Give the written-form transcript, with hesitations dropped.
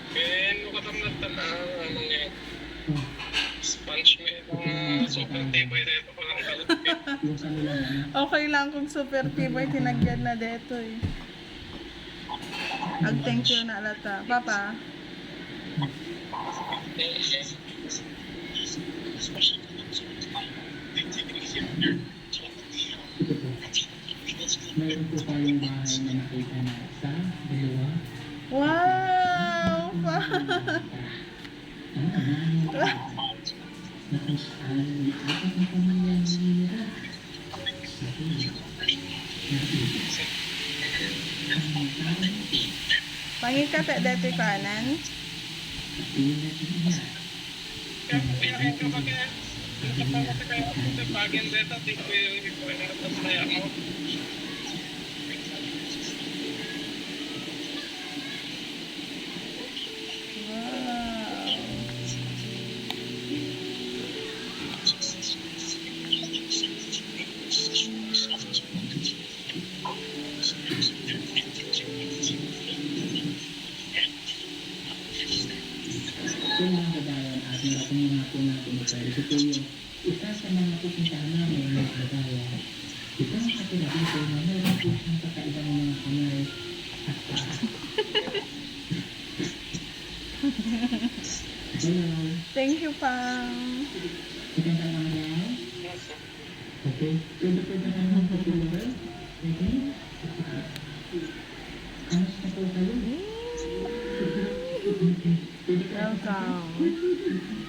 Kaya makatamnat na ano nga, sponge mo yung super tibay dito ko lang kalot. Okay lang kung super tibay tinagyan na dito eh. Thank you na alata. Papa. Meron po tayong bahay na nakita na isa, dalawa, Wow! ang amahan na kung saan may apat na pamilya na nangyayara. Pangit ka pa dito kanan? Tulad ng ina, Kaya ka ba kaya? Kapag ka kaya sa bagay dito, di ko yung ikwela mo. Wow! so mga kagayan at narating mga po natin ito. Ito po yung isa sa mga pupuntahan namin mga kagayan. Ito ang katulad dito na meron po siyang kakaibang mga kamay at paa. Hello. Thank you, Pang. Magandang araw. Okay. Pwede na naman po tuloy. Okay. Kamusta po kayo? Pwede ka Welcome.